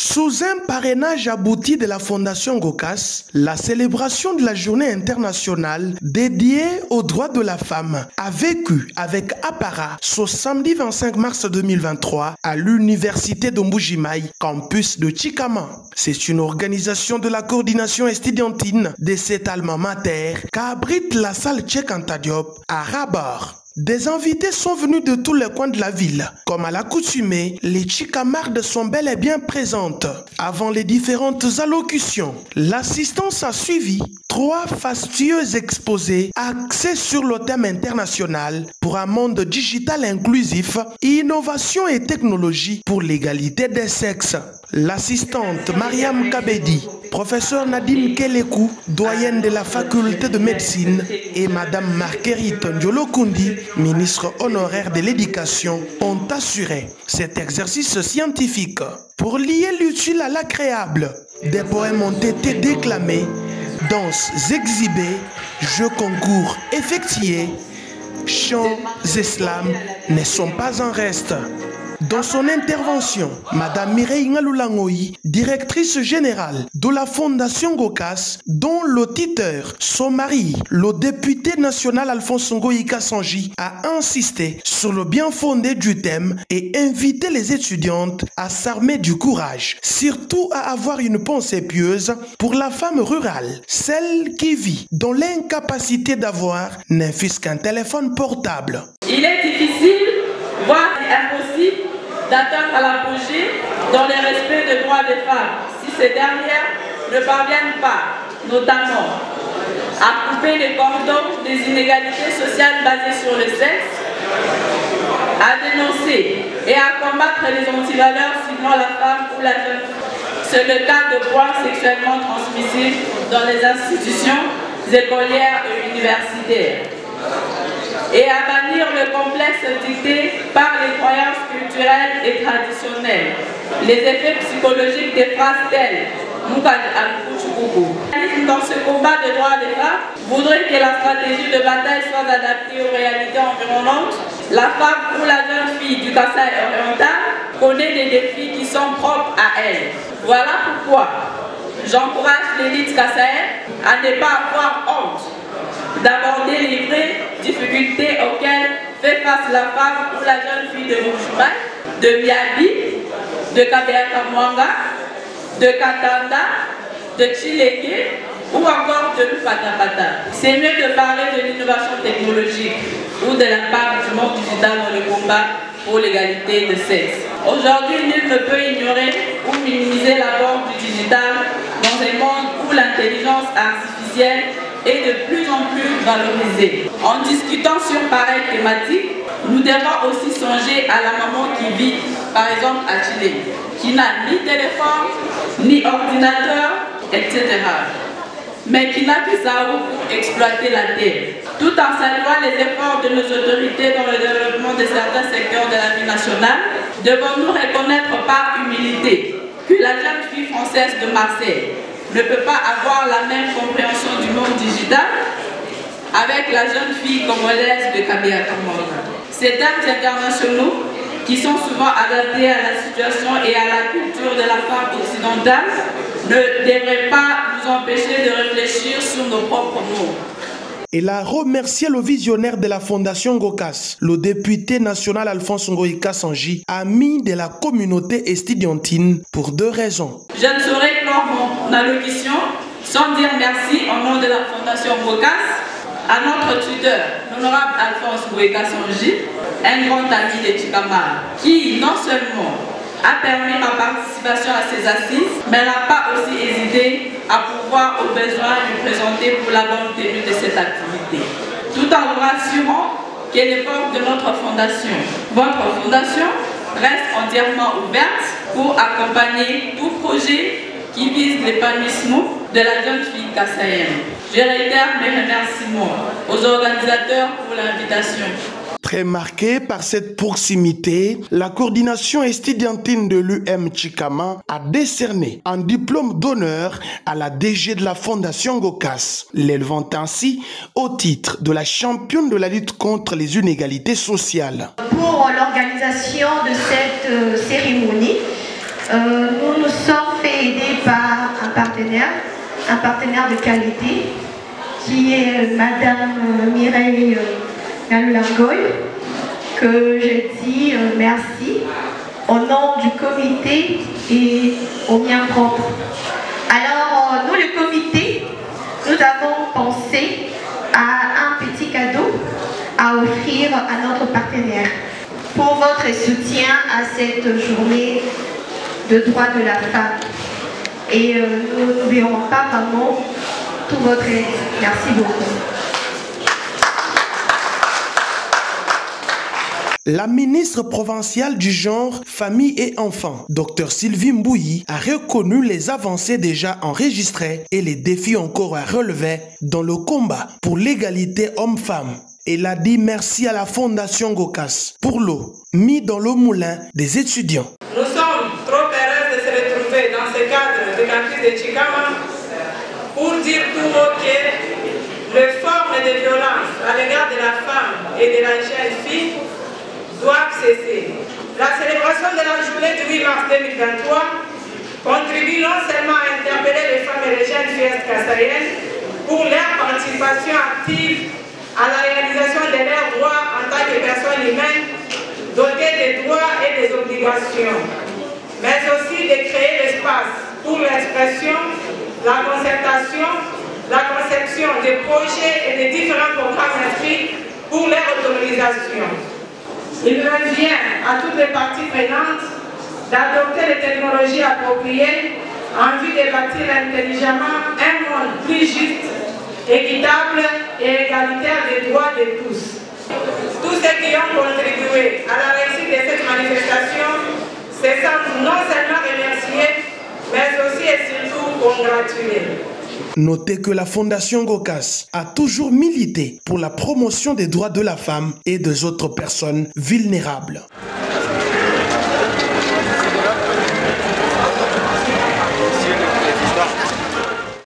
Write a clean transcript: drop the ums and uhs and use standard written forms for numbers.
Sous un parrainage abouti de la Fondation Gokas, la célébration de la journée internationale dédiée aux droits de la femme a vécu avec apparat ce samedi 25 mars 2023 à l'université de Mbujimayi, campus de Tchikama. C'est une organisation de la coordination estudiantine de cet alma mater qu'abrite la salle Cheikh Anta Diop à Rabat. Des invités sont venus de tous les coins de la ville. Comme à l'accoutumée, les Tchikamardes sont bel et bien présentes. Avant les différentes allocutions, l'assistance a suivi 3 fastueux exposés axés sur le thème international pour un monde digital inclusif, innovation et technologie pour l'égalité des sexes. L'assistante Mariam Kabedi, professeur Nadine Kelekou, doyenne de la faculté de médecine, et Madame Marguerite Ndiolokundi, ministre honoraire de l'éducation, ont assuré cet exercice scientifique. Pour lier l'utile à l'agréable, des poèmes ont été déclamés, danses exhibées, jeux concours effectués, chants et slams ne sont pas en reste. Dans son intervention, Madame Mireille Ngalulangoyi, directrice générale de la Fondation Gokas, dont le tuteur, son mari, le député national Alphonse Ngoyi Kassanji, a insisté sur le bien fondé du thème et invité les étudiantes à s'armer du courage, surtout à avoir une pensée pieuse pour la femme rurale, celle qui vit dans l'incapacité d'avoir ne fût-ce qu'un téléphone portable. Il est difficile, voire impossible, d'atteindre à l'apogée dans le respect des droits des femmes si ces dernières ne parviennent pas, notamment, à couper les cordons des inégalités sociales basées sur le sexe, à dénoncer et à combattre les antivaleurs ciblant la femme ou la jeune fille. C'est le cas de points sexuellement transmissibles dans les institutions écolières et universitaires. Et à bannir le complexe dicté par les croyances culturelles et traditionnelles. Les effets psychologiques des phrases telles dans ce combat des droits des femmes voudrait que la stratégie de bataille soit adaptée aux réalités environnantes. La femme ou la jeune fille du Kasaï oriental connaît des défis qui sont propres à elle. Voilà pourquoi j'encourage l'élite kassaïenne à ne pas avoir honte d'aborder les vraies difficultés auxquelles fait face la femme ou la jeune fille de Mbujimayi, de Miabi, de Kabeakamwanga, de Katanda, de Chileke ou encore de Lupatapata. C'est mieux de parler de l'innovation technologique ou de l'impact du monde digital dans le combat pour l'égalité de sexe. Aujourd'hui, nul ne peut ignorer ou minimiser l'apport du digital dans un monde où l'intelligence artificielle est de plus en plus valorisée. En discutant sur pareille thématique, nous devons aussi songer à la maman qui vit, par exemple à Chile, qui n'a ni téléphone, ni ordinateur, etc. mais qui n'a que ça pour exploiter la terre. Tout en saluant les efforts de nos autorités dans le développement de certains secteurs de la vie nationale, devons-nous reconnaître par humilité que la jeune fille française de Marseille ne peut pas avoir la même compréhension du monde digital avec la jeune fille congolaise de Kabeakamwanga. Ces termes internationaux, qui sont souvent adaptés à la situation et à la culture de la femme occidentale, ne devraient pas nous empêcher de réfléchir sur nos propres mots. Il a remercié le visionnaire de la Fondation Gokas, le député national Alphonse Ngoyi Kassanji, ami de la communauté estudiantine, pour 2 raisons. Je ne saurais clore mon allocution sans dire merci au nom de la Fondation Gokas à notre tuteur, l'honorable Alphonse Ngoyi Kassanji, un grand ami de Tchikama, qui non seulement a permis ma participation à ces assises, mais n'a pas aussi hésité à pouvoir au besoin lui présenter pour la bonne tenue de cette activité. Tout en vous rassurant que les portes de notre fondation, votre fondation, reste entièrement ouverte pour accompagner tout projet qui vise l'épanouissement de la jeune fille kassaïenne. Je réitère mes remerciements aux organisateurs pour l'invitation. Très marquée par cette proximité, la coordination estudiantine de l'UM Tchikama a décerné un diplôme d'honneur à la DG de la Fondation Gokas, l'élevant ainsi au titre de la championne de la lutte contre les inégalités sociales. Pour l'organisation de cette cérémonie, Nous nous sommes fait aider par un partenaire de qualité, qui est Madame Mireille Ngalulangoy, que je dis merci au nom du comité et au mien propre. Alors, nous, le comité, nous avons pensé à un petit cadeau à offrir à notre partenaire pour votre soutien à cette journée de droits de la femme. Et nous n'oublierons pas vraiment tout votre aide. Merci beaucoup. La ministre provinciale du genre, famille et enfants, Dr Sylvie Mbouyi, a reconnu les avancées déjà enregistrées et les défis encore à relever dans le combat pour l'égalité homme-femme. Elle a dit merci à la Fondation Gokas pour l'eau mis dans le moulin des étudiants. Nous sommes trop heureux de se retrouver dans ce cadre de campus de Chikama pour dire tout haut que les formes de violence à l'égard de la femme et de la jeune fille doivent cesser. La célébration de la journée du 8 mars 2023 contribue non seulement à interpeller les femmes et les jeunes filles kassaïennes pour leur participation active à la réalisation de leurs droits en tant que personnes humaines dotées des droits et des obligations, mais aussi de créer l'espace pour l'expression, la concertation, la conception des projets et des différents programmes inscrits pour leur autonomisation. Il revient à toutes les parties prenantes d'adopter les technologies appropriées en vue de bâtir intelligemment un monde plus juste, équitable et égalitaire des droits de tous. Tous ceux qui ont contribué à la réussite de cette manifestation se sentent non seulement remerciés, mais aussi et surtout congratulés. Notez que la Fondation Gokas a toujours milité pour la promotion des droits de la femme et des autres personnes vulnérables.